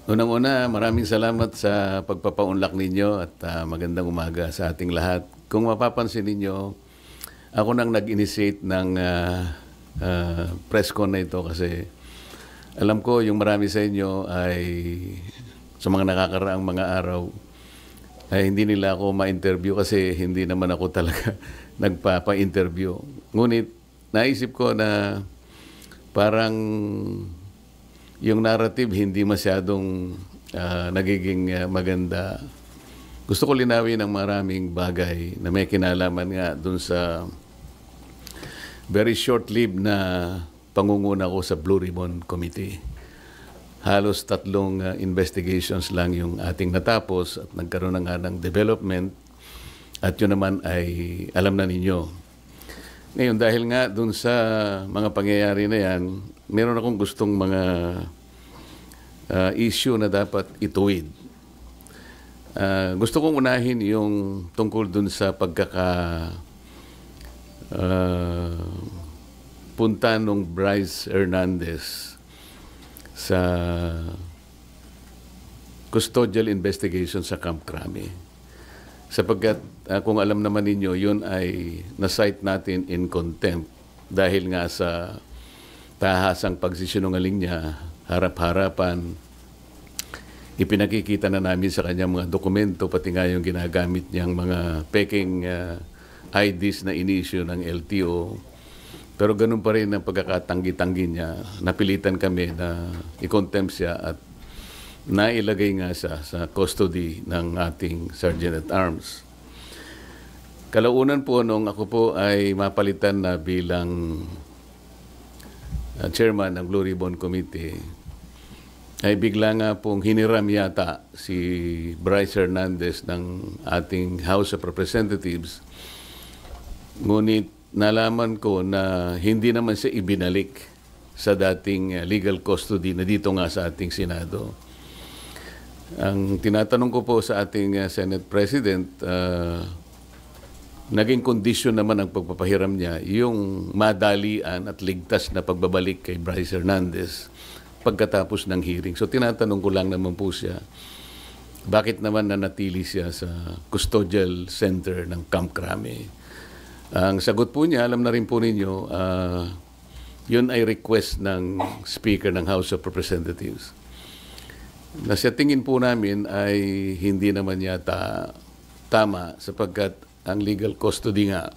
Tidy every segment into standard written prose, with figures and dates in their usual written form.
Unang-una, maraming salamat sa pagpapaunlak ninyo at magandang umaga sa ating lahat. Kung mapapansin ninyo, ako nang nag-initiate ng press con na ito kasi alam ko yung marami sa inyo ay sa mga nakakaraang mga araw ay hindi nila ako ma-interview kasi hindi naman ako talaga nagpapa-interview. Ngunit naisip ko na parang yung narrative hindi masyadong nagiging maganda. Gusto ko linawin ang maraming bagay na may kinalaman nga dun sa very short-lived na pangunguna ko sa Blue Ribbon Committee. Halos 3 investigations lang yung ating natapos at nagkaroon na nga ng development at yun naman ay alam na ninyo. Ngayon, dahil nga dun sa mga pangyayari na yan, meron akong gustong mga issue na dapat ituwid. Gusto kong unahin yung tungkol dun sa punta nung Bryce Hernandez sa custodial investigation sa Camp Crame. Sapagkat kung alam naman ninyo, yun ay na-cite natin in contempt dahil nga sa tahasang pagsisinungaling niya, harap-harapan, ipinakikita na namin sa kanya mga dokumento, pati nga yung ginagamit niyang mga peking IDs na inisyu ng LTO. Pero ganun pa rin ang pagkakatanggi-tanggi niya. Napilitan kami na i-contempt siya at nailagay nga siya sa custody ng ating Sergeant at Arms. Kalaunan po nung ako po ay mapalitan na bilang chairman ng Blue Ribbon Committee, ay bigla nga pong hiniram yata si Bryce Hernandez ng ating House of Representatives. Ngunit nalaman ko na hindi naman siya ibinalik sa dating legal custody na dito nga sa ating Senado. Ang tinatanong ko po sa ating Senate President, naging kondisyon naman ang pagpapahiram niya yung madalian at ligtas na pagbabalik kay Bryce Hernandez pagkatapos ng hearing. So tinatanong ko lang naman po siya, bakit naman nanatili siya sa custodial center ng Camp Crame? Ang sagot po niya, alam na rin po ninyo, yun ay request ng Speaker ng House of Representatives. Na sa tingin po namin ay hindi naman yata tama sapagkat ang legal custody nga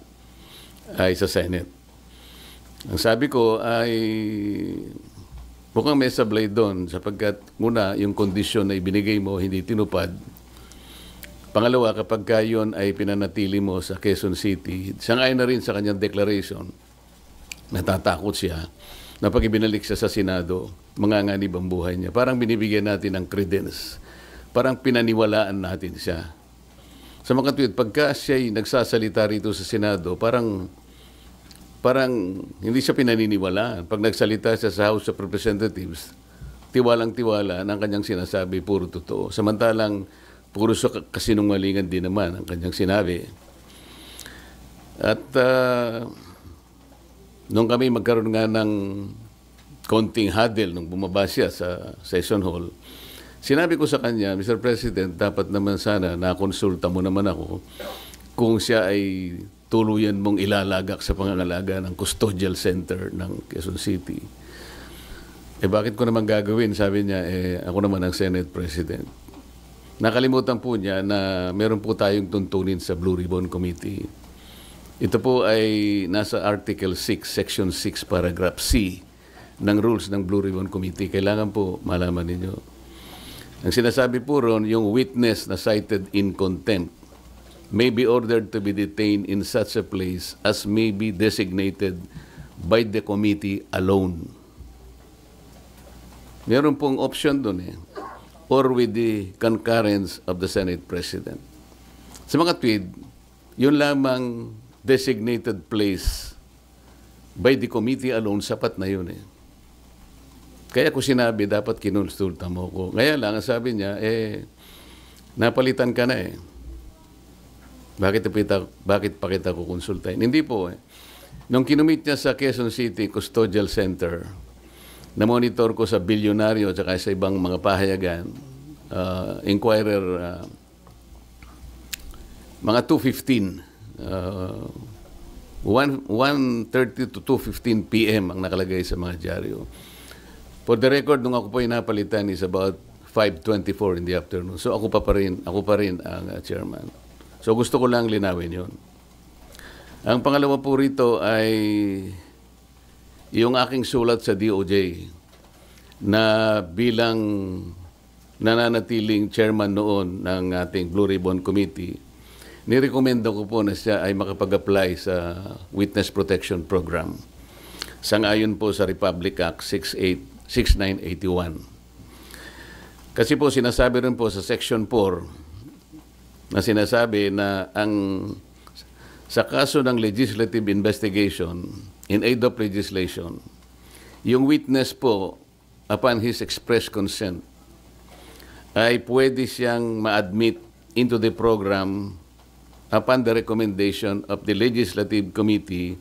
ay sa Senate. Ang sabi ko ay mukhang may sablay doon sapagkat muna yung kondisyon na ibinigay mo hindi tinupad. Pangalawa, kapag yun ay pinanatili mo sa Quezon City, sangayon na rin sa kanyang declaration, natatakot siya na pag ibinalik siya sa Senado, manganganib ang buhay niya. Parang binibigyan natin ng credence. Parang pinaniwalaan natin siya. Sa mga tweet, pagka siya'y nagsasalita rito sa Senado, parang hindi siya pinaniniwalaan. Pag nagsalita siya sa House of Representatives, tiwalang-tiwala ng kanyang sinasabi, puro totoo. Samantalang, puro kasinungalingan din naman ang kanyang sinabi. At nung kami magkaroon nga ng konting huddle nung bumaba siya sa session hall, sinabi ko sa kanya, Mr. President, dapat naman sana nakonsulta mo naman ako kung siya ay tuluyan mong ilalagak sa pangangalaga ng custodial center ng Quezon City. Bakit ko naman gagawin? Sabi niya, ako naman ang Senate President. Nakalimutan po niya na meron po tayong tuntunin sa Blue Ribbon Committee. Ito po ay nasa Article 6, Section 6, Paragraph C ng rules ng Blue Ribbon Committee. Kailangan po malaman ninyo. Ang sinasabi po ron, yung witness na cited in contempt may be ordered to be detained in such a place as may be designated by the committee alone. Meron pong option doon or with the concurrence of the Senate President. Sa mga tweet, yun lamang designated place by the committee alone, sapat na yun Kaya ko sinabi, dapat kinonsulta mo ko. Kaya lang, sabi niya, napalitan ka na Bakit pa kita kukonsultahin? Hindi po Nung kinumit niya sa Quezon City Custodial Center, na-monitor ko sa bilyonaryo at sa ibang mga pahayagan, Inquirer, mga 2:15, 1:30 to 2:15 p.m. ang nakalagay sa mga dyaryo. For the record, nung ako po napalitan is about 5:24 in the afternoon. So ako pa rin ang chairman. So gusto ko lang linawin yun. Ang pangalawa po rito ay yung aking sulat sa DOJ na bilang nananatiling chairman noon ng ating Blue Ribbon Committee, nirekomenda ko po na siya ay makapag-apply sa Witness Protection Program. Sangayon po sa Republic Act 6981. Kasi po sinasabi rin po sa Section 4 na sinasabi na sa kaso ng legislative investigation in aid of legislation, yung witness po, upon his express consent, ay pwede siyang ma-admit into the program upon the recommendation of the Legislative Committee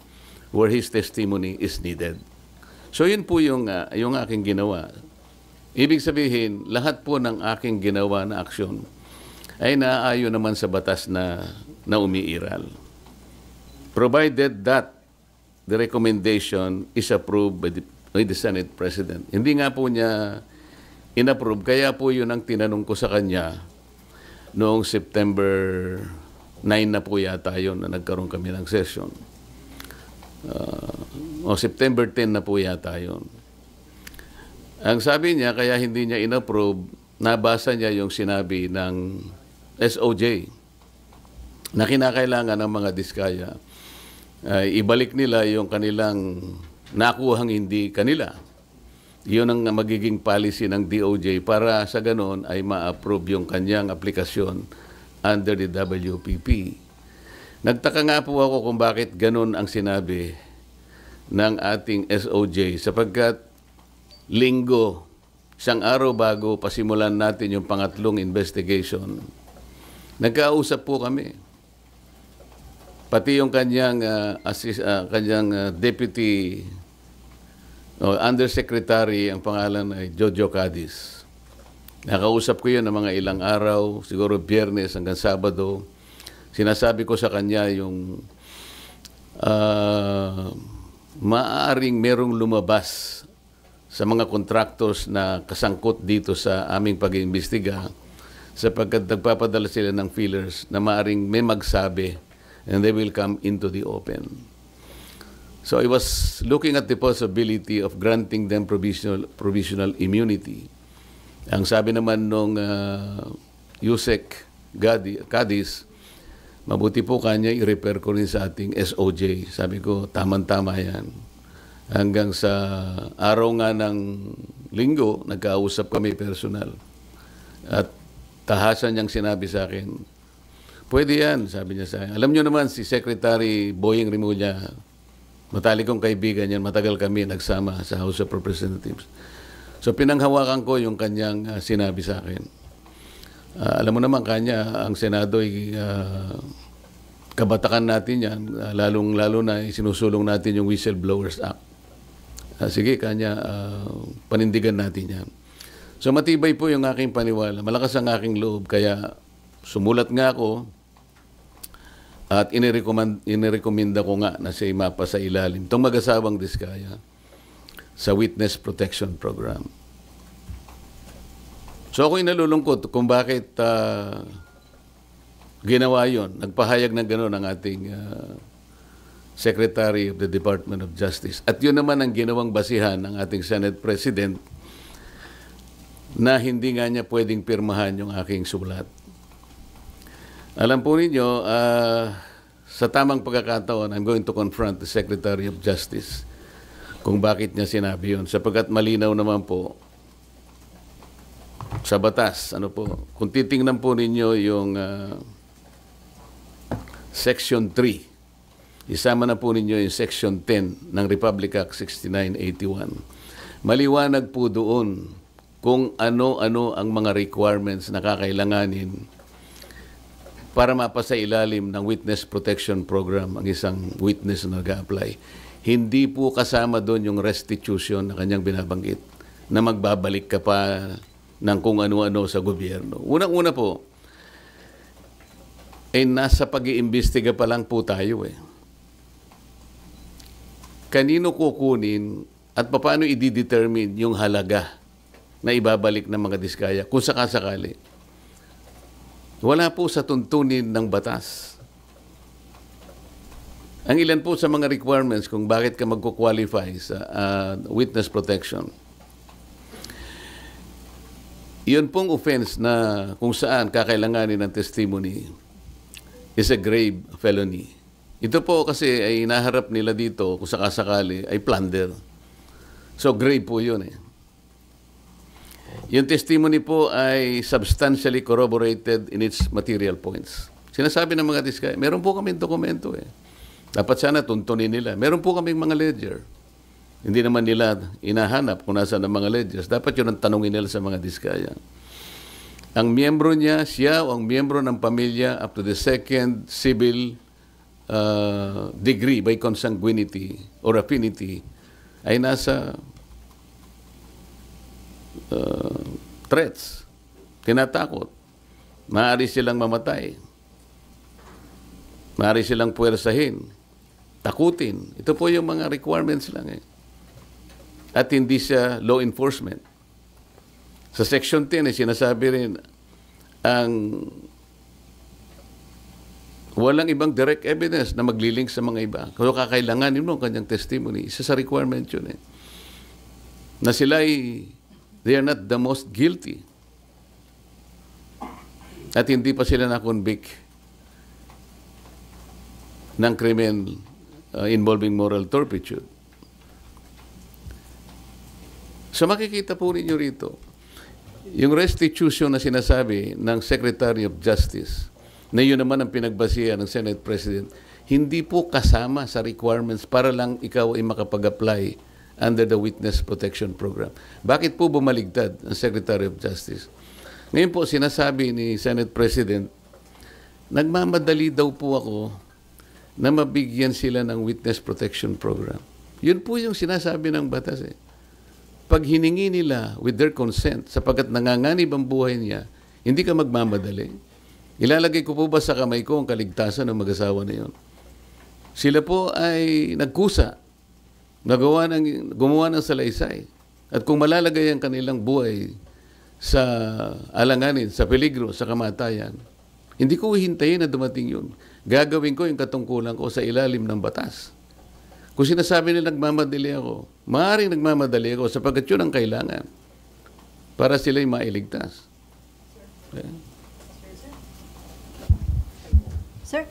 where his testimony is needed. So yun po yung aking ginawa. Ibig sabihin, lahat po ng aking ginawa na aksyon ay naaayon naman sa batas na umiiral. Provided that the recommendation is approved by the Senate President. Hindi nga po niya inapprove, kaya po yun ang tinanong ko sa kanya noong September 9 na po yata yun na nagkaroon kami ng session. O September 10 na po yata yun. Ang sabi niya, kaya hindi niya inapprove, nabasa niya yung sinabi ng SOJ na kinakailangan ng mga diskaya ibalik nila yung kanilang nakuhang hindi kanila. Yun ang magiging policy ng DOJ para sa ganon ay ma-approve yung kanyang aplikasyon under the WPP. Nagtaka nga po ako kung bakit ganon ang sinabi ng ating SOJ sapagkat linggo, isang araw bago pasimulan natin yung pangatlong investigation, nagkausap po kami. Pati yung kanyang deputy undersecretary, ang pangalan ay Jojo Cadiz. Nakausap ko yun ng mga ilang araw, siguro Biyernes hanggang Sabado. Sinasabi ko sa kanya yung maaaring merong lumabas sa mga contractors na kasangkot dito sa aming pag-iimbestiga sapagkat nagpapadala sila ng feelers na maaaring may magsabi and they will come into the open. So I was looking at the possibility of granting them provisional immunity. Ang sabi naman nung Yusek Cadiz, mabuti po kanya i-repair ko rin sa ating SOJ. Sabi ko, tama-tama yan. Hanggang sa araw nga ng linggo, nagkausap kami personal. At tahasan niyang sinabi sa akin, pwede yan, sabi niya sa akin. Alam niyo naman, si Secretary Boying Rimulya, matalikong kaibigan yan, matagal kami nagsama sa House of Representatives. So pinanghawakan ko yung kanyang sinabi sa akin. Alam mo naman kanya, ang Senado ay kabatakan natin yan, lalong-lalo na sinusulong natin yung Whistleblowers Act. Sige kanya, panindigan natin yan. So matibay po yung aking paniwala, malakas ang aking loob, kaya sumulat nga ako at inirekomenda ko nga na siya mapa sa ilalim itong mag-asawang diskaya sa Witness Protection Program. So ako'y nalulungkot kung bakit ginawa yon. Nagpahayag ng gano'n ang ating Secretary of the Department of Justice. At yun naman ang ginawang basihan ng ating Senate President na hindi nga niya pwedeng pirmahan yung aking sulat. Alam po ninyo, sa tamang pagkakataon, I'm going to confront the Secretary of Justice kung bakit niya sinabi yun. Sapagkat malinaw naman po sa batas. Ano po, kung titingnan po ninyo yung Section 3, isama na po ninyo yung Section 10 ng Republic Act 6981. Maliwanag po doon kung ano-ano ang mga requirements na kakailanganin para mapasa ilalim ng Witness Protection Program ang isang witness na nag-a-apply. hindi po kasama doon yung restitution na kanyang binabanggit na magbabalik ka pa ng kung ano-ano sa gobyerno. Unang-una po, nasa pag-iimbestiga pa lang po tayo eh. Kanino kukunin at paano i-determine yung halaga na ibabalik ng mga diskaya kung sakasakali? Wala po sa tuntunin ng batas. Ang ilan po sa mga requirements kung bakit ka magko-qualify sa witness protection. Iyon pong offense na kung saan kakailanganin ng testimony is a grave felony. Ito po kasi ay naharap nila dito kung sakasakali ay plunder. So grave po yun eh. Yung testimony po ay substantially corroborated in its material points. Sinasabi ng mga diskaya, meron po kaming dokumento eh. Dapat sana tuntunin nila. Meron po kaming mga ledger. Hindi naman nila inahanap kung nasa ng mga ledgers. Dapat yun ang tanongin nila sa mga diskaya. Ang miyembro niya, siya o ang miyembro ng pamilya up to the second civil degree by consanguinity or affinity ay nasa threats, tinatakot. Maaari silang mamatay. Maaari silang puwersahin, takutin. Ito po yung mga requirements lang eh. At hindi siya law enforcement. Sa Section 10 sinasabi rin ang walang ibang direct evidence na maglilink sa mga iba. Kung kakailanganin mo ang kanyang testimony, isa sa requirement yun eh. Na sila they are not the most guilty. At hindi pa sila na-convict ng krimen involving moral turpitude. So makikita po ninyo rito, yung restitution na sinasabi ng Secretary of Justice, na yun naman ang pinagbasihan ng Senate President, hindi po kasama sa requirements para lang ikaw ay makapag-apply under the Witness Protection Program. Bakit po bumaligtad ang Secretary of Justice? Ngayon po sinasabi ni Senate President, nagmamadali daw po ako na mabigyan sila ng Witness Protection Program. Yun po yung sinasabi ng batas eh. Pag hiningi nila with their consent, sapagkat nanganganib ang buhay niya, hindi ka magmamadali. Ilalagay ko po ba sa kamay ko ang kaligtasan ng mag-asawa na yun? Sila po ay nagkusa, gumawa ng salaysay. At kung malalagay ang kanilang buhay sa alanganin, sa peligro, sa kamatayan, hindi ko hihintayin na dumating yun. Gagawin ko yung katungkulan ko sa ilalim ng batas. Kung sinasabi nila nagmamadali ako, maaaring nagmamadali ako sapagkat yun ang kailangan para sila'y mailigtas. Okay. Sir,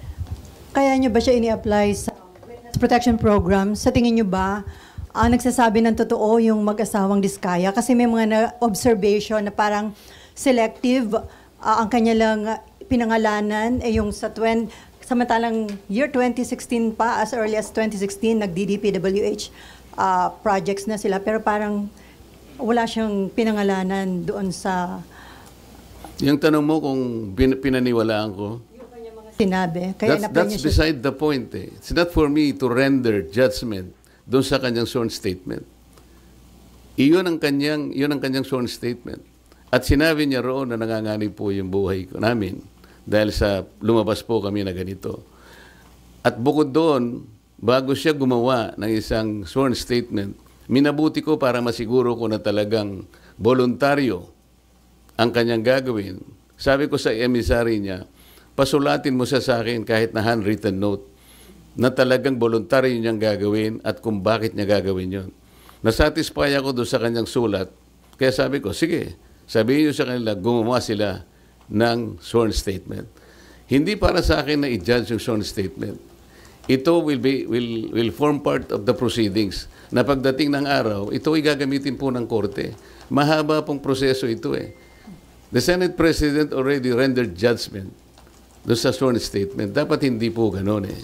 kaya nyo ba siya ini-apply sa Witness Protection Program? Sa tingin nyo ba, nagsasabi ng totoo yung mag-asawang Diskaya? Kasi may mga observation na parang selective ang kanilang pinangalanan yung samantalang year 2016 pa, as early as 2016, nag-DDPWH projects na sila. Pero parang wala siyang pinangalanan doon sa... Yung tanong mo kung pinaniwalaan ko, sinabi. Kaya that's beside the point eh. It's not for me to render judgment doon sa kanyang sworn statement. Yun ang kanyang sworn statement. At sinabi niya roon na nanganganib po yung buhay ko namin dahil sa lumabas po kami na ganito. At bukod doon, bago siya gumawa ng isang sworn statement, minabuti ko para masiguro ko na talagang voluntaryo ang kanyang gagawin. Sabi ko sa emissary niya, pasulatin mo sa akin kahit na handwritten note na talagang voluntaryo niyang gagawin at kung bakit niya gagawin yon. Nasatisfy ako doon sa kanyang sulat. Kaya sabi ko, sige, sabihin niyo sa kanila, gumawa sila ng sworn statement. Hindi para sa akin na i-judge yung sworn statement. Ito will form part of the proceedings na pagdating ng araw, ito ay gagamitin po ng korte. Mahaba pong proseso ito eh. The Senate President already rendered judgment doon sa sworn statement. Dapat hindi po gano'n eh.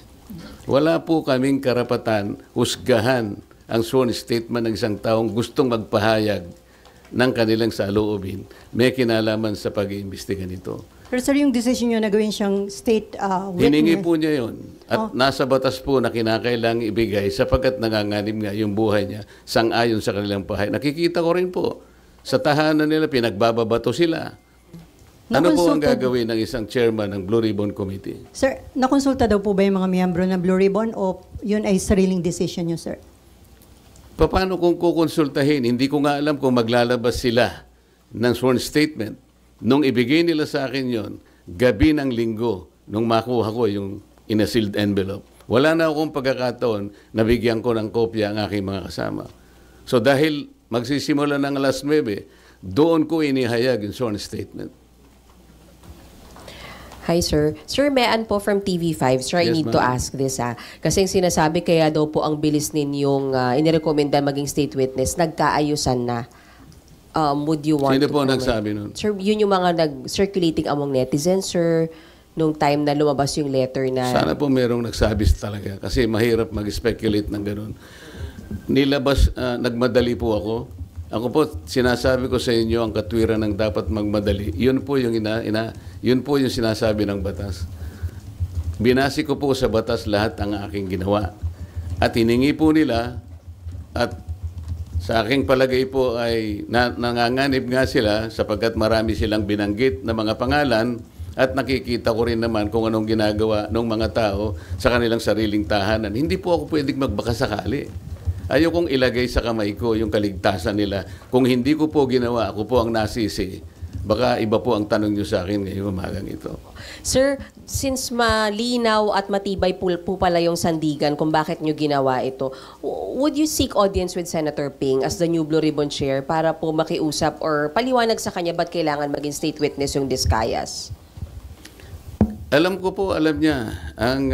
Wala po kaming karapatan husgahan ang sworn statement ng isang taong gustong magpahayag ng kanilang saloobin may kinalaman sa pag-iimbestiga nito. Pero sir, yung decision nyo na gawin siyang state Hiningi witness, po niya yun. At nasa batas po na kinakailangang ibigay sapagkat nanganganib nga yung buhay niya sang-ayon sa kanilang pahay. Nakikita ko rin po, sa tahanan nila, pinagbababato sila. Ano po ang gagawin ng isang chairman ng Blue Ribbon Committee? sir, nakonsulta daw po ba yung mga miyembro ng Blue Ribbon o yun ay sariling decision nyo, sir? Paano kung kukonsultahin? Hindi ko nga alam kung maglalabas sila ng sworn statement. Nung ibigay nila sa akin yon, gabi ng linggo, nung makuha ko yung in a sealed envelope, wala na akong pagkakataon na bigyan ko ng kopya ang aking mga kasama. So dahil magsisimula ng alas 9, doon ko inihayag yung sworn statement. Hi, sir. Sir Mean po from TV5. Sir, I Yes, need to ma'am. ask this. Kasi yung sinasabi kaya daw po ang bilis ninyong inirekomenda maging state witness, nagkaayusan na. Would you want Sino to po comment? nagsabi nun? Sir, yun yung mga nag-circulating among netizens, sir, nung time na lumabas yung letter na... Sana po merong nagsabi talaga kasi mahirap mag-speculate ng ganun. Nagmadali po ako. Ako po, sinasabi ko sa inyo ang katwiran ng dapat magmadali. Yun po yung yun po yung sinasabi ng batas. Binasi ko po sa batas lahat ang aking ginawa. At hiningi po nila at sa aking palagay po ay nanganganib nga sila sapagkat marami silang binanggit na mga pangalan at nakikita ko rin naman kung anong ginagawa ng mga tao sa kanilang sariling tahanan. Hindi po ako pwedeng magbakasakali. Ayokong ilagay sa kamay ko yung kaligtasan nila. Kung hindi ko po ginawa, ako po ang nasisi. Baka iba po ang tanong nyo sa akin ngayong umagang ito. Sir, since malinaw at matibay po pala yung sandigan kung bakit nyo ginawa ito, would you seek audience with Senator Ping as the new Blue Ribbon Chair para po makiusap or paliwanag sa kanya ba't kailangan maging state witness yung Discayas? Alam ko po, alam niya ang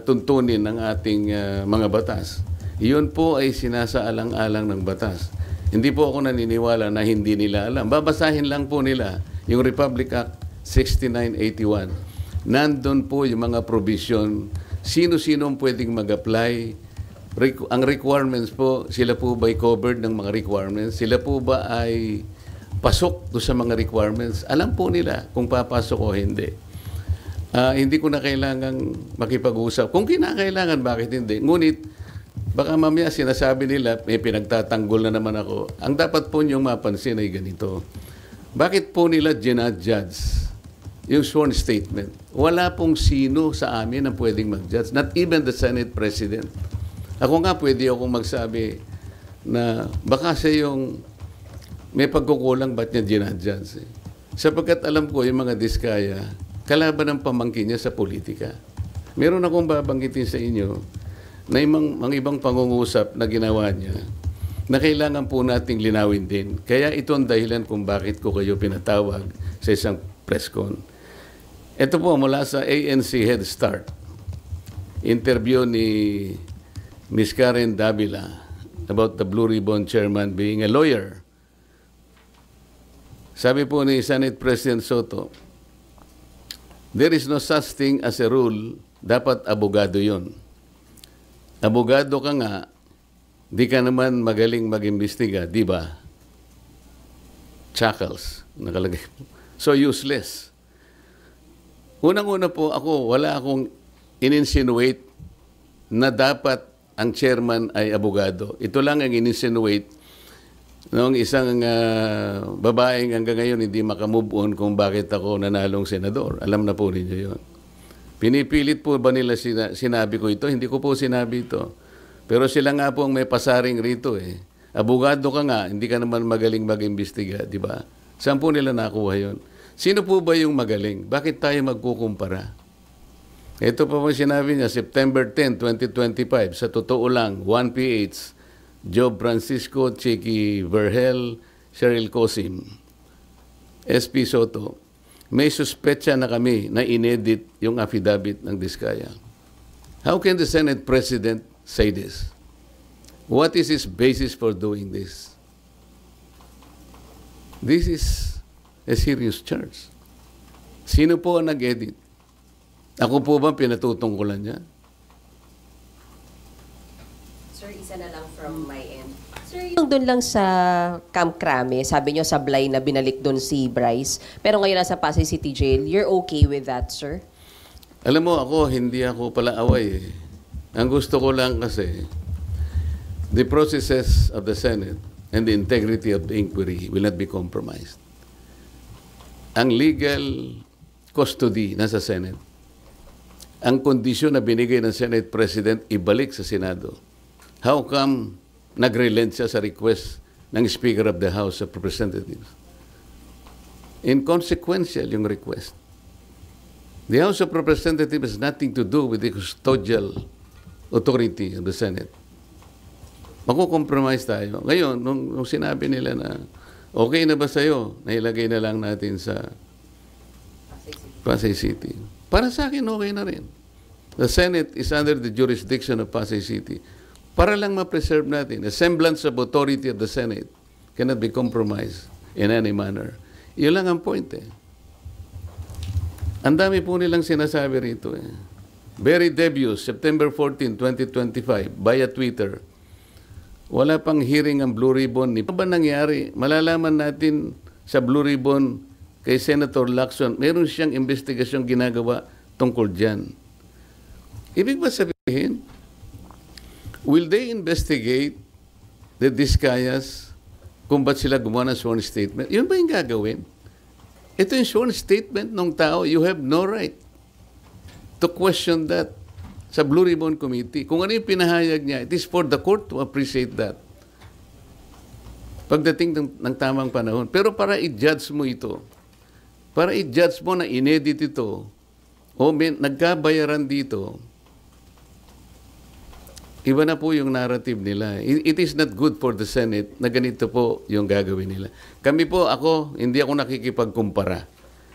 tuntunin ng ating mga batas. Iyon po ay sinasaalang-alang ng batas. Hindi po ako naniniwala na hindi nila alam. Babasahin lang po nila yung Republic Act 6981. Nandun po yung mga provision. Sino-sino ang pwedeng mag-apply. Ang requirements po, sila po ba ay covered ng mga requirements? Sila po ba ay pasok do sa mga requirements? Alam po nila kung papasok o hindi. Hindi ko na kailangang makipag-usap. Kung kinakailangan, bakit hindi? Ngunit, baka mamaya sinasabi nila, may pinagtatanggol na naman ako. Ang dapat po niyong mapansin ay ganito. Bakit po nila ginadjudge yung sworn statement? Wala pong sino sa amin na pwedeng mag-judge. Not even the Senate President. Ako nga pwede akong magsabi na baka siya yung may pagkukulang ba't niya ginadjudge. Sapagkat alam ko yung mga diskaya, kalaban ng pamangkin niya sa politika. Meron akong babanggitin sa inyo na mga ibang pangungusap na ginawa niya na kailangan po nating linawin din. Kaya ito ang dahilan kung bakit ko kayo pinatawag sa isang press con. Ito po mula sa ANC Head Start. Interview ni Ms. Karen Davila about the Blue Ribbon Chairman being a lawyer. Sabi po ni Senate President Soto, there is no such thing as a rule, dapat abogado yun. Abogado ka nga, di ka naman magaling mag-imbestiga, di ba? Chuckles, nakalagay po. So useless. Unang-una po ako, wala akong in-insinuate na dapat ang chairman ay abogado. Ito lang ang in-insinuate noong isang babaeng hanggang ngayon hindi makamove on kung bakit ako nanalong senador. Alam na po ninyo yun. Pinipilit po ba nila sinabi ko ito? Hindi ko po sinabi ito. Pero sila nga po ang may pasaring rito eh. Abogado ka nga, hindi ka naman magaling mag-imbestiga, di ba? Saan po nila nakuha yun? Sino po ba yung magaling? Bakit tayo magkukumpara? Ito pa po sinabi niya, September 10, 2025, sa totoo lang, 1PH, Job Francisco, Chicky Vergel, Cheryl Cosim, SP Soto, may suspetsa na kami na inedit yung affidavit ng Diskaya. How can the Senate President say this? What is his basis for doing this? This is a serious charge. Sino po ang nag-edit? Ako po ba pinatutungkulan niya? Sir, isa na lang from my end. Sir, yung doon lang sa Camp Crame, sabi nyo sablay na binalik doon si Bryce, pero ngayon nasa Pasay City Jail, you're okay with that, sir? Alam mo, hindi ako pala away. Ang gusto ko lang kasi, the processes of the Senate and the integrity of the inquiry will not be compromised. Ang legal custody nasa Senate. Ang kondisyon na binigay ng Senate President, ibalik sa Senado. How come nag-relent siya sa request ng Speaker of the House of Representatives? Inconsequential yung request. The House of Representatives has nothing to do with the custodial authority of the Senate. Makukompromise tayo. Ngayon, nung sinabi nila na okay na ba sa'yo, nailagay na lang natin sa Pasay City. Para sa akin, okay na rin. The Senate is under the jurisdiction of Pasay City. Para lang ma-preserve natin, a semblance of authority of the Senate cannot be compromised in any manner. Yun lang ang point eh. Ang dami po nilang sinasabi rito eh. Very debut, September 14, 2025, via Twitter. Wala pang hearing ang Blue Ribbon. Ano ba nangyari? Malalaman natin sa Blue Ribbon kay Senator Lacson, meron siyang investigasyong ginagawa tungkol dyan. Ibig ba sabihin, will they investigate the Discayas kung ba't sila gumawa ng sworn statement? Yun ba yung gagawin? Ito yung sworn statement ng tao. You have no right to question that sa Blue Ribbon Committee. Kung ano yung pinahayag niya, it is for the court to appreciate that. Pagdating ng tamang panahon. Pero para i-judge mo ito, para i-judge mo na inedit ito, o nagkabayaran dito, iba na po yung narrative nila. It is not good for the Senate na ganito po yung gagawin nila. Kami po, hindi ako nakikipagkumpara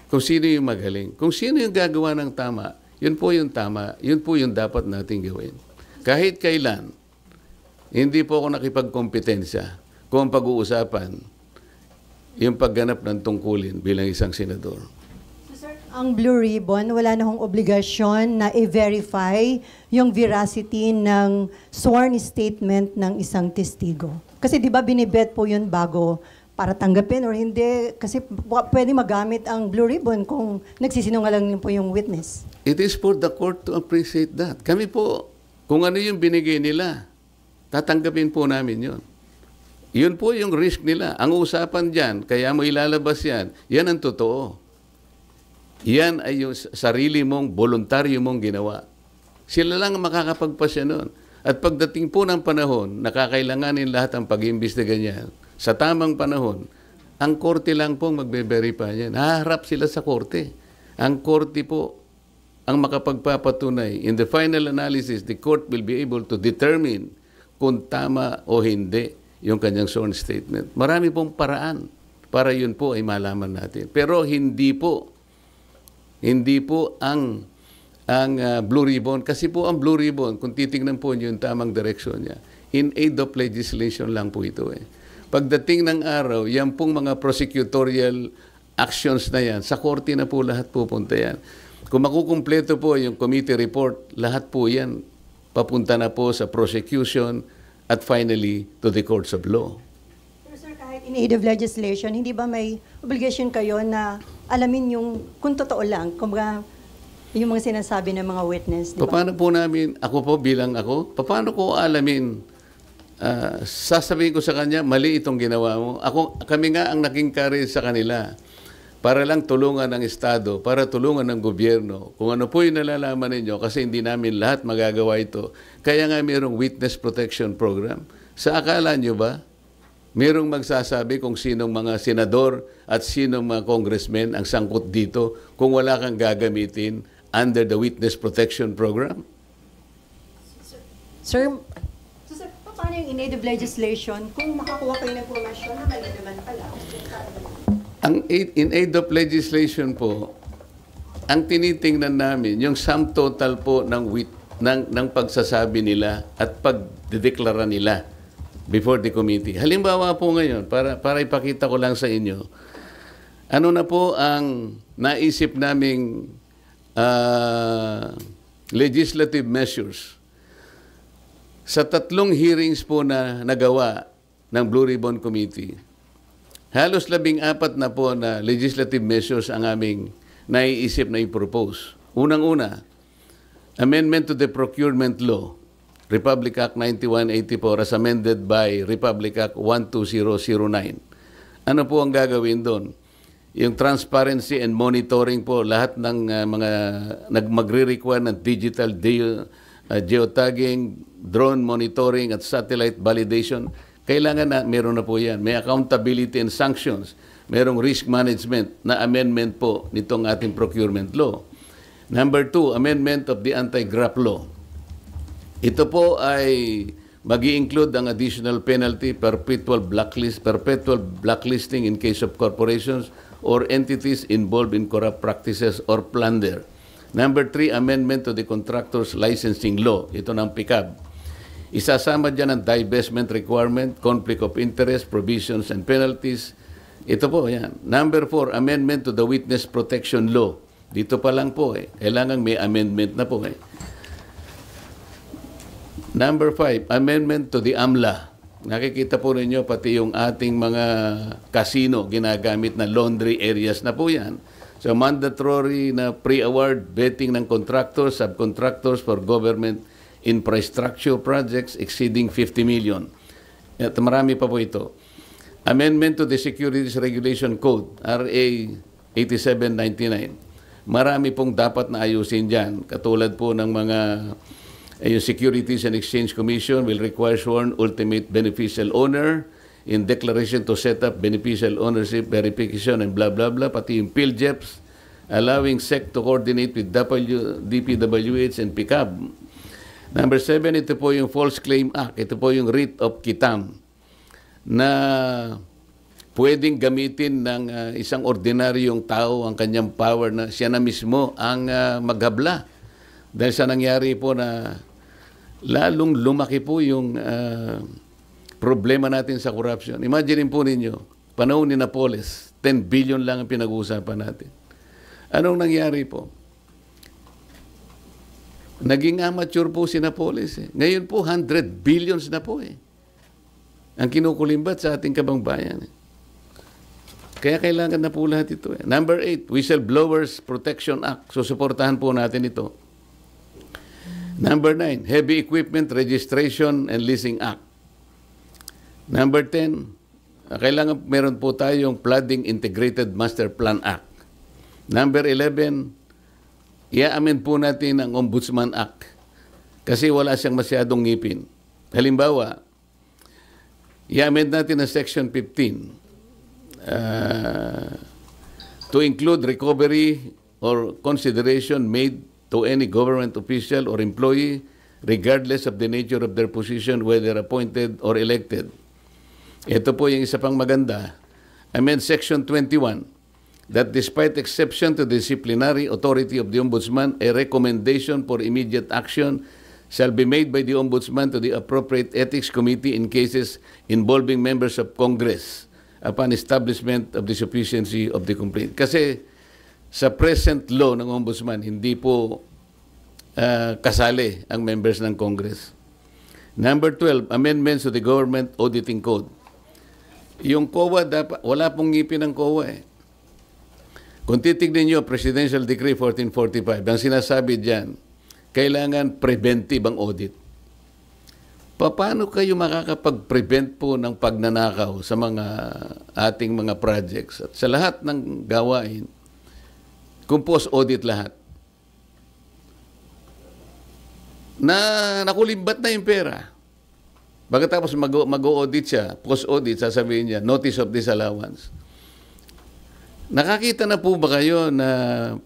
kung sino yung magaling. Kung sino yung gagawa ng tama, yun po yung tama, yun po yung dapat nating gawin. Kahit kailan, hindi po ako nakipagkompetensya kung ang pag-uusapan yung pagganap ng tungkulin bilang isang senador. Ang Blue Ribbon, wala na hong obligasyon na i-verify yung veracity ng sworn statement ng isang testigo. Kasi di ba binibet po yun bago para tanggapin or hindi? Kasi pwede magamit ang Blue Ribbon kung nagsisinungaling po yung witness. It is for the court to appreciate that. Kami po, kung ano yung binigay nila, tatanggapin po namin yun. Yun po yung risk nila. Ang usapan dyan, kaya mo ilalabas yan, yan ang totoo. Yan ay yung sarili mong, voluntaryo mong ginawa. Sila lang ang makakapagpasya nun. At pagdating po ng panahon, nakakailanganin lahat ang pag-iimbestiga niya. Sa tamang panahon, ang korte lang pong magbe-verify yan. Haharap sila sa korte. Ang korte po ang makapagpapatunay. In the final analysis, the court will be able to determine kung tama o hindi yung kanyang sworn statement. Marami pong paraan para yun po ay malaman natin. Pero hindi po ang Blue Ribbon, kasi po ang Blue Ribbon, kung titingnan po niyo yung tamang direksyon niya, in aid of legislation lang po ito eh. Pagdating ng araw, yan pong mga prosecutorial actions na yan, sa korte na po lahat pupunta yan. Kung makukumpleto po yung committee report, lahat po yan papunta na po sa prosecution at finally to the courts of law. Sir, kahit in aid of legislation, hindi ba may obligation kayo na alamin yung kung totoo lang, kumbaga yung mga sinasabi ng mga witness, di ba? Paano po namin, paano ko alamin? Sasabihin ko sa kanya, mali itong ginawa mo. Kami nga ang naging carrier sa kanila para lang tulungan ng Estado, para tulungan ng gobyerno. Kung ano po yung nalalaman ninyo, kasi hindi namin lahat magagawa ito. Kaya nga mayroong witness protection program. Sa akala nyo ba, mayroong magsasabi kung sinong mga senador at sinong mga congressmen ang sangkot dito kung wala kang gagamitin under the witness protection program? Sir, So, sir, paano yung in aid of legislation kung makakuha kayo ng informasyon na mali naman pala? Ang in aid of legislation po, ang tinitingnan namin, yung sum total po ng pagsasabi nila at pagdedeklara nila before the committee. Halimbawa po ngayon, para ipakita ko lang sa inyo, ano na po ang naisip naming legislative measures. Sa 3 hearings po na nagawa ng Blue Ribbon Committee. Halos 14 na po na legislative measures ang aming naiisip na i-propose. Unang-una, amendment to the Procurement Law, Republic Act 9184 as amended by Republic Act 12009. Ano po ang gagawin doon? Yung transparency and monitoring po, lahat ng mga magre-require ng digital geotagging, drone monitoring at satellite validation, kailangan na meron na po yan. May accountability and sanctions. Merong risk management na amendment po nitong ating procurement law. Number 2, amendment of the anti-graft law. Ito po ay mag-i-include ang additional penalty, perpetual blacklisting in case of corporations or entities involved in corrupt practices or plunder. Number 3, amendment to the contractors licensing law. Ito ng PICAB. Isasama dyan ang divestment requirement, conflict of interest, provisions, and penalties. Ito po, yan. Number 4, amendment to the witness protection law. Dito pa lang po kailangan may amendment na po Number 5, amendment to the AMLA. Nakikita po ninyo pati yung ating mga casino ginagamit na laundry areas na po yan. So mandatory na pre-award betting ng contractors, subcontractors for government infrastructure projects exceeding 50 million. At marami pa po ito. Amendment to the Securities Regulation Code, RA 8799. Marami pong dapat na ayusin dyan. Katulad po ng mga yung Securities and Exchange Commission will require sworn ultimate beneficial owner in declaration to set up beneficial ownership verification and blah blah blah, pati yung PhilJeps, allowing SEC to coordinate with DPWH and PICAB. Number 7, ito po yung False Claim Act. Ito po yung writ of quitam na pwedeng gamitin ng isang ordinaryong tao ang kanyang power na siya na mismo ang maghabla. Dahil sa nangyari po na lalong lumaki po yung problema natin sa corruption. Imagine po ninyo, panahon ni Napoles, 10 billion lang ang pinag-uusapan natin. Anong nangyari po? Naging amateur po si Napoles. Ngayon po, 100 billions na po ang kinukulimbat sa ating kabangbayan. Kaya kailangan na po lahat ito. Number 8, Whistleblowers Protection Act. So, suportahan po natin ito. Number 9, Heavy Equipment Registration and Leasing Act. Number 10, kailangan meron po tayong Flooding Integrated Master Plan Act. Number 11, i-amend po natin ang Ombudsman Act kasi wala siyang masyadong ngipin. Halimbawa, i-amend natin ang Section 15 to include recovery or consideration made to any government official or employee regardless of the nature of their position, whether appointed or elected. Ito po yung isa pang maganda. Amend Section 21 that despite exception to the disciplinary authority of the Ombudsman, a recommendation for immediate action shall be made by the Ombudsman to the appropriate Ethics Committee in cases involving members of Congress upon establishment of the sufficiency of the complaint. Kasi sa present law ng Ombudsman, hindi po kasali ang members ng Congress. Number 12, amendments to the Government Auditing Code. Yung COA, wala pong ngipin ng COA Kung titignan nyo, Presidential Decree 1445, ang sinasabi dyan, kailangan preventive ang audit. Paano kayo makakapag-prevent po ng pagnanakaw sa mga ating mga projects? At sa lahat ng gawain, kung post-audit lahat, na nakulimbat na yung pera. Pagkatapos mag-audit siya, post-audit, sasabihin niya, notice of disallowance. Nakakita na po ba kayo na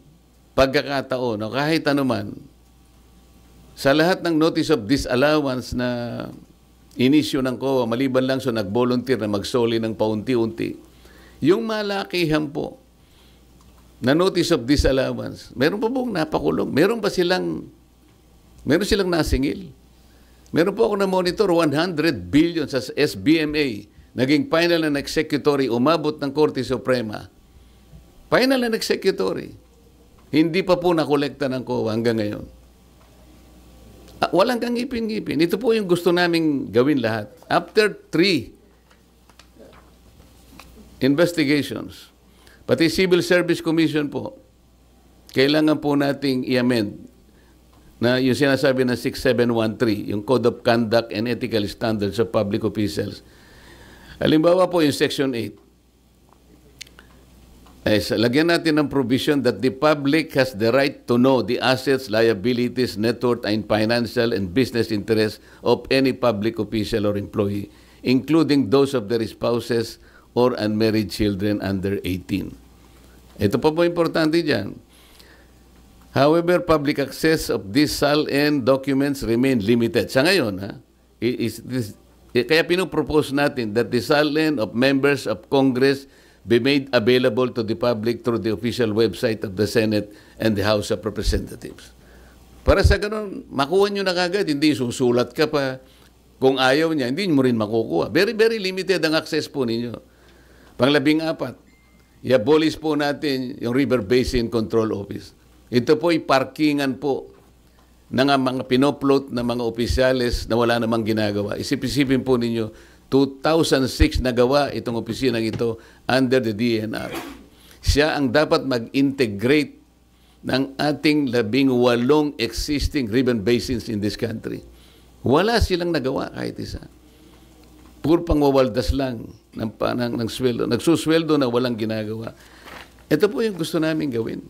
pagkakataon, no, kahit anuman, sa lahat ng notice of disallowance na inisyo ng COA, maliban lang so nag-volunteer na magsoli ng paunti-unti, yung malakihan po na notice of disallowance, meron pa pong napakulong? Meron silang nasingil? Meron po ako na monitor, 100 billion sa SBMA, naging final and executory, umabot ng Korte Suprema. Final and executory. Hindi pa po nakolekta ng COA hanggang ngayon. Walang kang ngipin-ngipin. Ito po yung gusto naming gawin lahat. After 3 investigations, pati Civil Service Commission po, kailangan po nating i-amend na yung sinasabi ng 6713, yung Code of Conduct and Ethical Standards of Public Officials. Halimbawa po yung Section 8. Lagyan natin ng provision that the public has the right to know the assets, liabilities, net worth, and financial and business interests of any public official or employee, including those of their spouses or unmarried children under 18. Ito pa po importante dyan. However, public access of these SALN documents remain limited. Sa ngayon, kaya pinopropose natin that the SALN of members of Congress be made available to the public through the official website of the Senate and the House of Representatives. Para sa ganun, makuha nyo na kagad, hindi susulat ka pa. Kung ayaw niya, hindi mo rin makukuha. Very, very limited ang access po ninyo. Pang-14, i-abolish po natin yung River Basin Control Office. Ito po ay parkingan po ng mga pinoplot na mga opisyales na wala namang ginagawa. Isip-isipin po ninyo, 2006 nagawa itong opisinang ito under the DNR. Siya ang dapat mag-integrate ng ating 18 existing river basins in this country. Wala silang nagawa kahit isa. Puro pangwawaldas lang ng sweldo. Nagsusweldo na walang ginagawa. Ito po yung gusto namin gawin.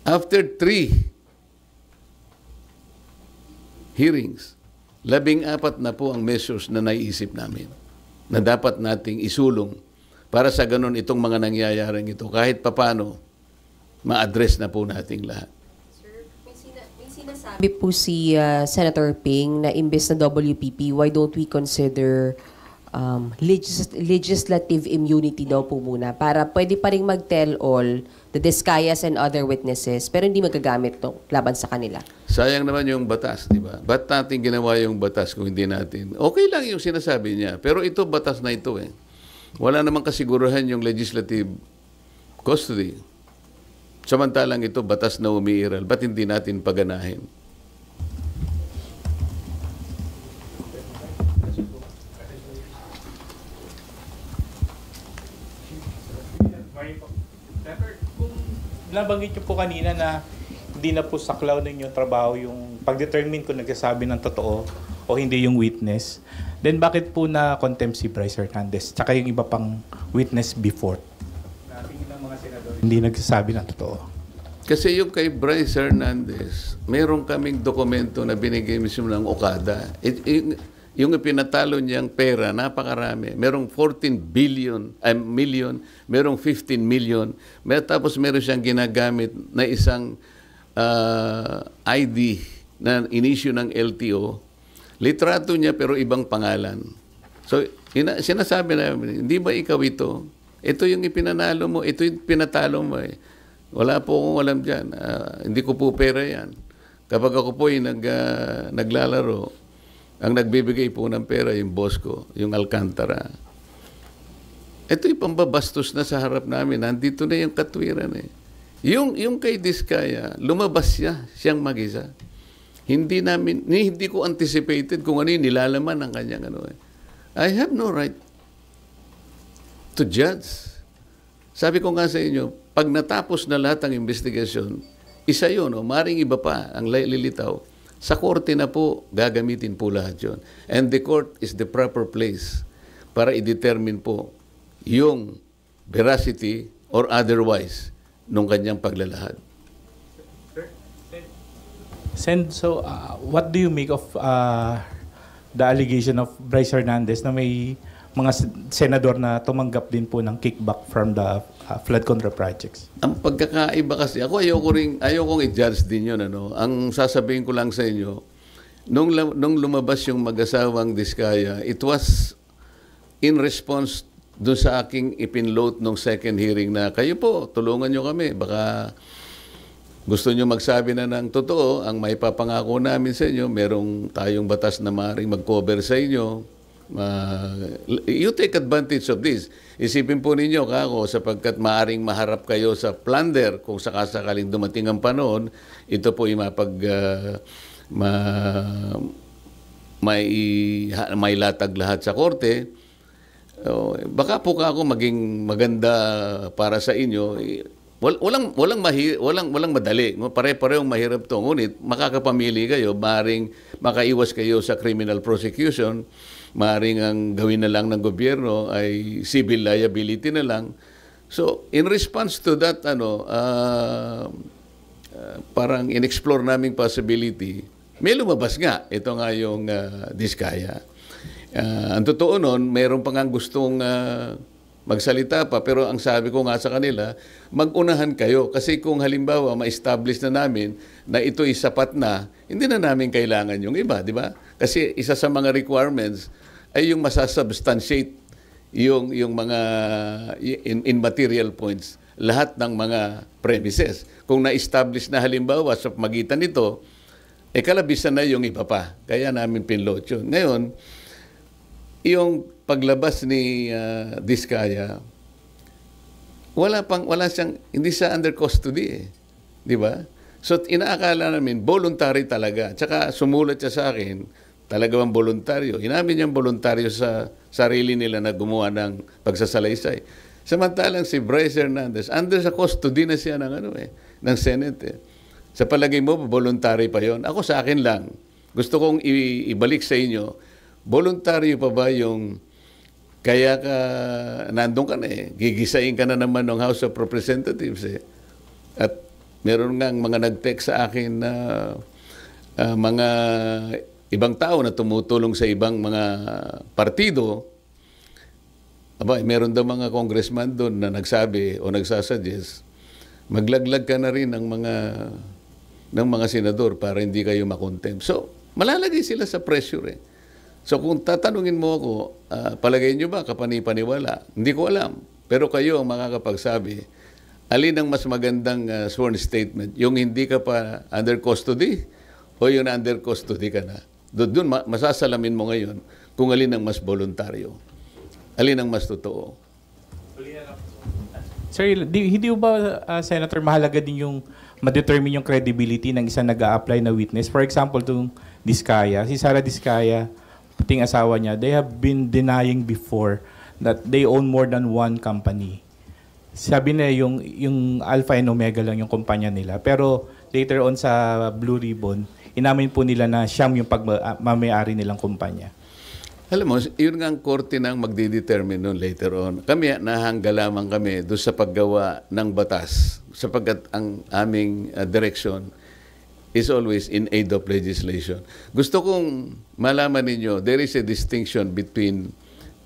After 3 hearings, 14 na po ang measures na naiisip namin na dapat nating isulong para sa ganun itong mga nangyayaring ito. Kahit papano, ma-address na po nating lahat. Sir, may sinasabi po si Senator Ping na imbes na WPP, why don't we consider legislative immunity daw po muna para pwede pa rin mag-tell all the Discayas and other witnesses pero hindi magagamit to laban sa kanila. Sayang naman yung batas, di ba? Ba't natin ginawa yung batas kung hindi natin? Okay lang yung sinasabi niya, pero ito batas na ito eh. Wala namang kasiguruhan yung legislative custody. Samantalang ito batas na umiiral. Ba't hindi natin paganahin? Nabanggit niyo po kanina na hindi na po saklaw ninyo trabaho yung pag-determine kung nagsasabi ng totoo o hindi yung witness. Then bakit po na contempt si Bryce Hernandez tsaka yung iba pang witness before? Natingin ng mga senador hindi nagsasabi ng totoo. Kasi yung kay Bryce Hernandez, meron kaming dokumento na binigay mismo ng Okada. Yung ipinatalo niyang pera, napakarami. Merong 14 million, merong 15 million. Tapos meron siyang ginagamit na isang ID na in-issue ng LTO. Litrato niya pero ibang pangalan. So, sinasabi namin, hindi ba ikaw ito? Ito yung ipinanalo mo, ito yung pinatalo mo eh. Wala po akong alam dyan. Hindi ko po pera yan. Kapag ako po ay naglalaro, ang nagbibigay po ng pera yung boss ko, yung Alcantara. Ito yung pambabastos na sa harap namin. Nandito na yung katwiran eh. Yung kay Diskaya, lumabas siyang mag-isa. Hindi ko anticipated kung ano yung nilalaman ng kanyang ano eh. I have no right to judge. Sabi ko nga sa inyo, pag natapos na lahat ng investigasyon, isa yun, maring iba pa ang lilitaw. Sa korte na po, gagamitin po lahat yun. And the court is the proper place para i-determine po yung veracity or otherwise nung kanyang paglalahad. Sen, so what do you make of the allegation of Bryce Hernandez na may mga senador na tumanggap din po ng kickback from the flood control projects? Ang pagkakaiba kasi, ayokong i-judge din yun. Ang sasabihin ko lang sa inyo, nung lumabas yung mag-asawang Diskaya, it was in response doon sa aking ipinload nung second hearing na, kayo po, tulungan nyo kami. Baka gusto nyo magsabi na ng totoo, ang may papangako namin sa inyo, merong tayong batas na maaaring mag-cover sa inyo. You take advantage of this. Isipin po ninyo kako sapagkat maaring maharap kayo sa plunder kung sakasakaling dumating ang panahon, ito po ay may latag lahat sa korte. Baka po ako maging maganda para sa inyo. Walang madali. Pare-parehong mahirap 'to. Ngunit makakapamili kayo, maring makaiwas kayo sa criminal prosecution, maring ang gawin na lang ng gobyerno ay civil liability na lang. So, in response to that, parang in-explore naming possibility, may lumabas nga. Ito nga yung Diskaya. Ang totoo nun, mayroon pa nga gustong magsalita pa, pero ang sabi ko nga sa kanila, mag-unahan kayo. Kasi kung halimbawa, ma-establish na namin na ito'y sapat na, hindi na namin kailangan yung iba, di ba? Kasi isa sa mga requirements ay yung masasubstantiate yung mga in material points, lahat ng mga premises. Kung na-establish na halimbawa sa magitan nito, kalabisan na yung iba pa. Kaya namin pinload yun. Ngayon, yung paglabas ni Diskaya, hindi siya under custody eh. Di ba? So, inaakala namin, voluntary talaga. Tsaka sumulat siya sa akin, talaga bang voluntaryo. Inamin niyang voluntaryo sa sarili nila na gumawa ng pagsasalaysay. Samantalang si Bryce Hernandez, under sa custody na siya ng Senate eh. Sa palagay mo, voluntary pa yon? Ako sa akin lang. Gusto kong ibalik sa inyo, voluntaryo pa ba yung kaya ka, nandun ka na eh, gigisain ka na naman ng House of Representatives eh. At meron nga mga nag-text sa akin na mga ibang tao na tumutulong sa ibang mga partido. Meron daw mga congressman doon na nagsabi o nagsasuggest, maglaglag ka na rin ng mga senador para hindi kayo makontempt. So, malalagay sila sa pressure eh. So kung tatanungin mo ako, palagay nyo ba kapani-paniwala? Hindi ko alam. Pero kayo ang makakapagsabi, alin ang mas magandang sworn statement? Yung hindi ka pa under custody o yung under custody ka na? Doon masasalamin mo ngayon kung alin ang mas voluntaryo. Alin ang mas totoo. Sir, hindi ba, Senator, mahalaga din yung ma-determine yung credibility ng isang nag-a-apply na witness? For example, itong Diskaya, si Sara Diskaya, pating asawa niya, they have been denying before that they own more than one company. Sabi niya yung Alpha and Omega lang yung kumpanya nila. Pero later on sa Blue Ribbon, inamin po nila na siyam yung pagmamayari nilang kumpanya. Alam mo, yun nga ang korte nang magdidetermine nun later on. Kami, nahangga lamang kami doon sa paggawa ng batas sapagkat ang aming direction is always in aid of legislation. Gusto kong malaman ninyo, there is a distinction between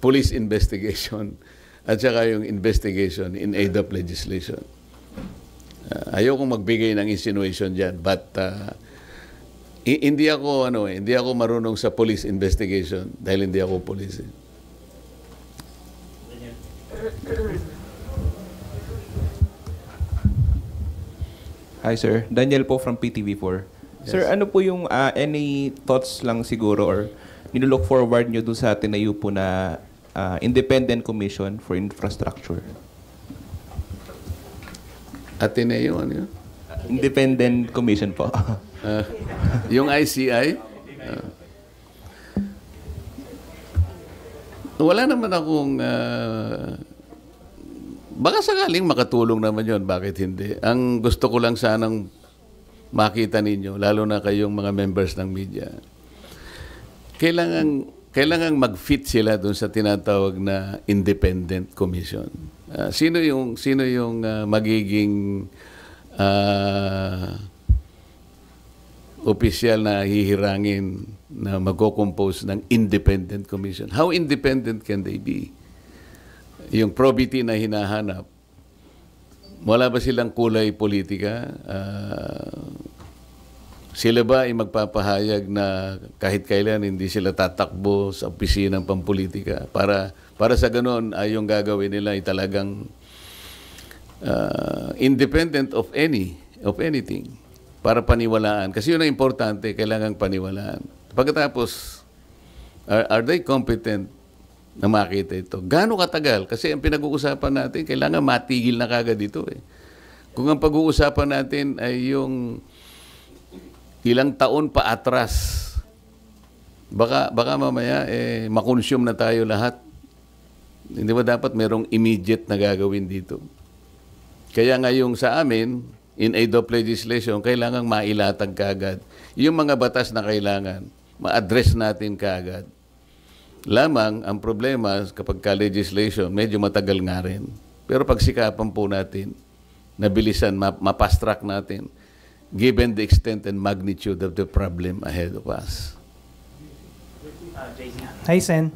police investigation at saka yung investigation in aid of legislation. Ayokong magbigay ng insinuation dyan, but hindi ako marunong sa police investigation dahil hindi ako police. Hi sir, Daniel po from PTV4. Yes. Sir, ano po yung any thoughts lang siguro or nilook forward nyo doon sa tinayo po na Independent Commission for Infrastructure? Ateneo, ano yun? Independent Commission po. Yung ICI? Wala naman akong... baka sakaling makatulong naman yon, bakit hindi? Ang gusto ko lang sanang makita ninyo, lalo na kayong mga members ng media, kailangan mag-fit sila doon sa tinatawag na Independent Commission. Sino yung magiging opisyal na hihirangin na magko-compose ng Independent Commission? How independent can they be? Yung probity na hinahanap, wala ba silang kulay politika? Sila ba ay magpapahayag na kahit kailan hindi sila tatakbo sa opisinang pampolitika? Para sa ganoon ay yung gagawin nila ay talagang independent of anything para paniwalaan. Kasi yun ang importante, kailangang paniwalaan. Pagkatapos, are they competent na makita ito? Gaano katagal? Kasi ang pinag-uusapan natin, kailangan matigil na kagad dito eh. Kung ang pag-uusapan natin ay yung ilang taon pa atras, baka mamaya makonsume na tayo lahat Hindi ba dapat merong immediate na gagawin dito? Kaya nga yung sa amin, in aid of legislation, kailangang mailatag kaagad. Yung mga batas na kailangan, ma-address natin kaagad. Lamang, ang problema kapag ka-legislation, medyo matagal nga rin. Pero pagsikapan po natin, nabilisan, mapast-track natin, given the extent and magnitude of the problem ahead of us. Hi, Sen.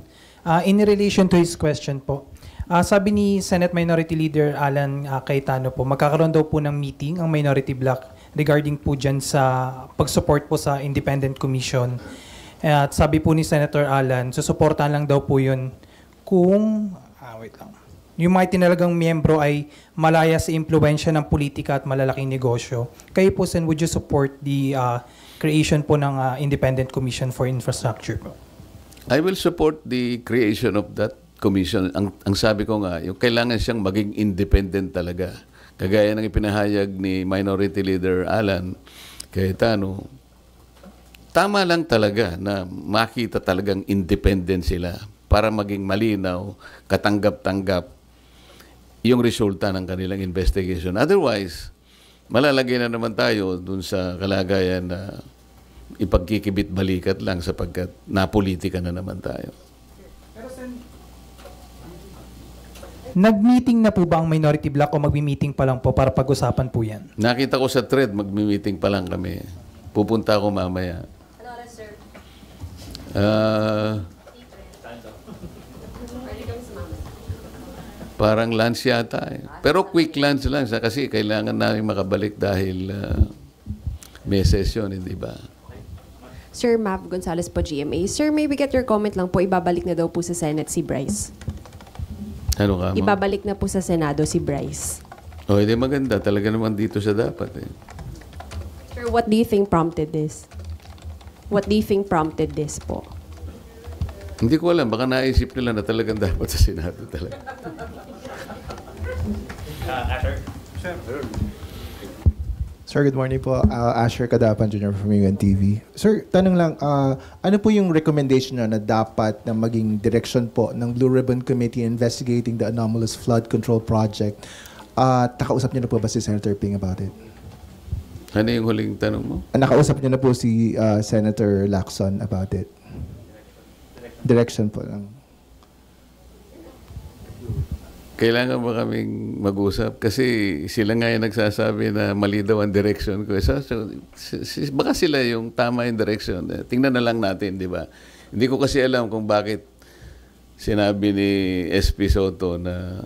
In relation to his question po, sabi ni Senate Minority Leader Alan Cayetano po, magkakaroon daw po ng meeting ang minority bloc regarding po dyan sa pag-support po sa independent commission. At sabi po ni Senator Alan, susuportahan lang daw po yun kung, yung mga tinalagang miyembro ay malaya sa impluensya ng politika at malalaking negosyo. Kayo po, Sen, would you support the creation po ng independent commission for infrastructure po? I will support the creation of that commission. Ang sabi ko nga, yung kailangan siyang maging independent talaga. Kagaya ng ipinahayag ni Minority Leader Alan Cayetano, tama lang talaga na makita talagang independent sila para maging malinaw, katanggap-tanggap yung resulta ng kanilang investigation. Otherwise, malalagay na naman tayo dun sa kalagayan na ipagkikibit balikat lang sapagkat napolitika na naman tayo. Nag-meeting na po ba ang minority bloc o magmi-meeting pa lang po para pag-usapan po yan? Nakita ko sa thread, magmi-meeting pa lang kami. Pupunta ako mamaya. Ano oras, sir? Parang lunch yata eh. Pero quick lunch lang kasi kailangan namin makabalik dahil may session, hindi ba? Sir Mav Gonzalez po, GMA. Sir, may we get your comment lang po, ibabalik na daw po sa Senate si Bryce. Ano ka mo? Ibabalik na po sa Senado si Bryce. Oh, hindi maganda. Talaga naman dito sa dapat eh. Sir, what do you think prompted this? What do you think prompted this po? Hindi ko alam. Baka naisip nila na talagang dapat sa Senado talaga. Sir, good morning po. Asher Kadapan Jr. from UNTV. Sir, tanong lang, ano po yung recommendation na dapat na maging direction po ng Blue Ribbon Committee investigating the anomalous flood control project? Nakausap niyo na po ba si Senator Ping about it? Ano yung huling tanong mo? Nakausap niyo na po si Senator Lacson about it? Direction po lang. Kailangan ba kaming mag-usap? Kasi sila nga yung nagsasabi na mali daw ang direction ko. Baka sila yung tama yung direction. Tingnan na lang natin, di ba? Hindi ko kasi alam kung bakit sinabi ni SP Soto na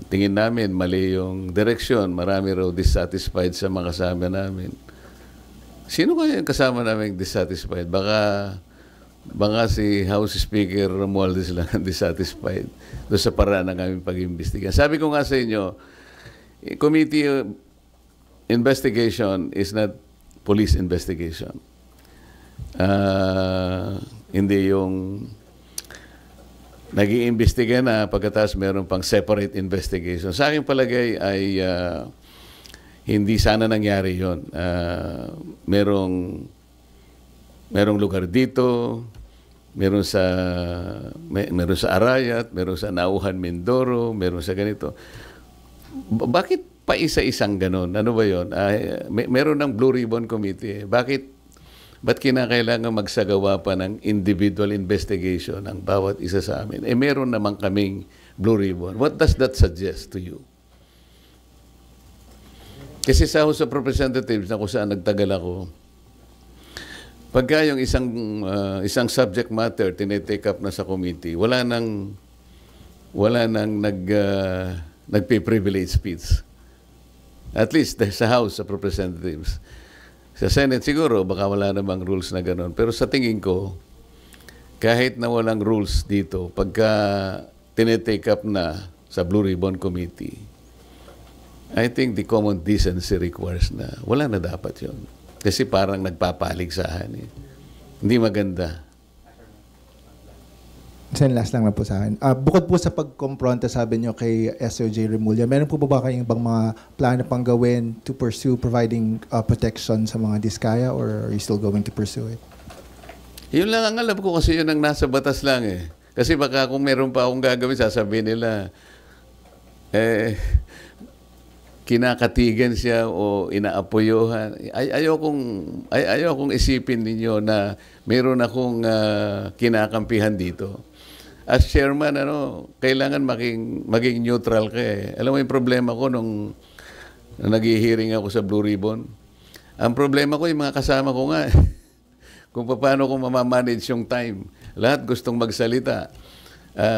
tingin namin mali yung direction. Marami raw dissatisfied sa mga kasama namin. Sino kaya yung kasama namin dissatisfied? Baka si House Speaker Romualdez lang ang dissatisfied doon sa paraan ng aming pag-imbestiga. Sabi ko nga sa inyo, committee investigation is not police investigation. Hindi yung nag-iimbestiga na pagkatapos meron pang separate investigation. Sa aking palagay ay hindi sana nangyari yun. Merong lugar dito, meron sa Arayat, meron sa Nauhan, Mindoro, meron sa ganito. Bakit pa isa-isang ganon? Ano ba yun? Meron ng Blue Ribbon Committee. Ba't kinakailangan magsagawa pa ng individual investigation ng bawat isa sa amin? Meron naman kaming Blue Ribbon. What does that suggest to you? Kasi sa House of Representatives na kung saan nagtagal ako, pagka yung isang subject matter tinitake up na sa committee, wala nang nagpe-privilege speech. At least sa House of Representatives. Sa Senate siguro baka wala namang rules na gano'n. Pero sa tingin ko, kahit na walang rules dito, pagka tinitake up na sa Blue Ribbon Committee, I think the common decency requires na wala na dapat yun. Kasi parang nagpapaligsahan eh. Hindi maganda. Sen, last lang na po sa akin. Bukod po sa pagkompronta, sabi nyo kay SOJ Remulla, meron po ba kayong ibang mga plano pang gawin to pursue providing protection sa mga diskaya, or are you still going to pursue it? Yun lang ang alam ko kasi yun ang nasa batas lang eh. Kasi baka kung meron pa akong gagawin, sasabihin nila, kinakatigan siya o inaapoyohan. Ayokong isipin ninyo na meron akong kinakampihan dito. As chairman, kailangan maging neutral ka eh. Alam mo yung problema ko nung nag-hearing ako sa Blue Ribbon? Ang problema ko, yung mga kasama ko nga, kung paano ko mamamanage yung time. Lahat gustong magsalita.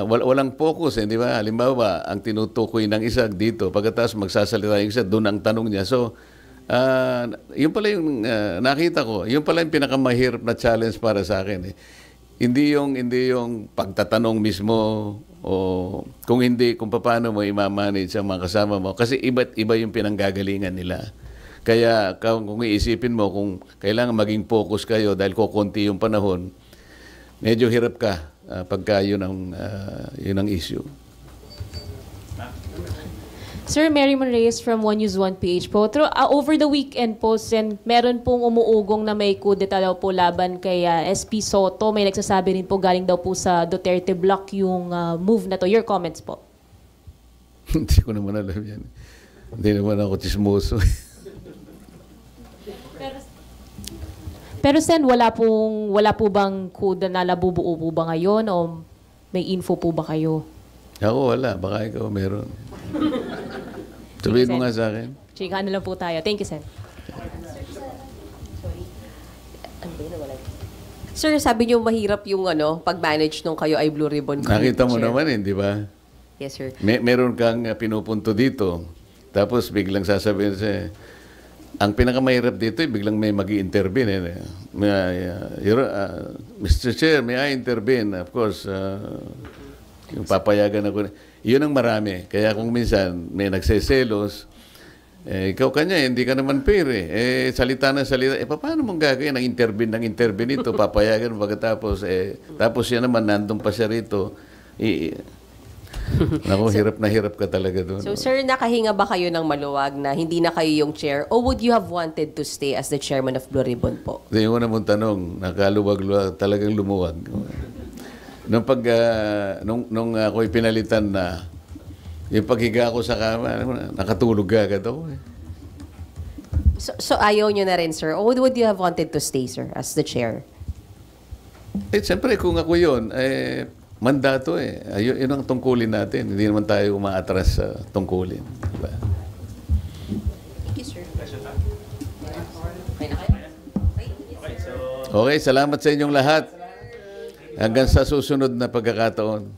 Walang focus, di ba? Halimbawa, ang tinutukoy ng isa dito, pagkatapos magsasalita yung isa, doon ang tanong niya. So, yun pala yung nakita ko, yun pala yung pinakamahirap na challenge para sa akin. Hindi yung pagtatanong mismo o kung paano mo i-manage ang mga kasama mo. Kasi iba't iba yung pinanggagalingan nila. Kaya kung iisipin mo, kung kailangan maging focus kayo dahil kukunti yung panahon, medyo hirap ka pagka yun ang issue. Sir, Mary Monreyes from One News One PH po. Over the weekend po, meron pong umuugong na may kudeta daw po laban kay SP Soto. May nagsasabi rin po galing daw po sa Duterte Block yung move na to. Your comments po. Hindi ko naman alam yan. Hindi naman ako chismoso. Pero Sen, wala po bang kuda na nabubuo po ba ngayon o may info po ba kayo? Ako wala. Baka ikaw meron. Sabihin mo nga sa akin. Chika, ano lang po tayo. Thank you, Sen. Sir, sabi niyo mahirap yung pag-manage nung kayo ay Blue Ribbon. Nakita mo Chair. naman di ba? Yes, sir. Meron kang pinupunto dito. Tapos biglang sasabihin siya, ang pinakamahirap dito, biglang may mag-i-intervene. Mr. Chair, may I intervene? Of course, yung papayagan ako. Yun ang marami. Kaya kung minsan may nagseselos, ikaw kanya, hindi ka naman fair eh. Salita na salita. Paano mong gagawin? Nang intervene ito, papayagan pagkatapos. Tapos yan naman, nandun pa siya rito. Naku, hirap ka talaga doon. So, sir, nakahinga ba kayo ng maluwag na hindi na kayo yung chair? Or would you have wanted to stay as the chairman of Blue Ribbon po? Yung una mong tanong, nakaluwag-luwag, talagang lumuwag. Nung ako'y pinalitan na, yung paghiga ko sa kama, nakatulog agad ako eh. So ayaw nyo na rin, sir? Or would you have wanted to stay, sir, as the chair? Siyempre, kung ako yun, mandato eh. Yun ang tungkulin natin. Hindi naman tayo umaatras sa tungkulin. Diba? Thank you, sir. Okay, salamat sa inyong lahat. Hanggang sa susunod na pagkakataon.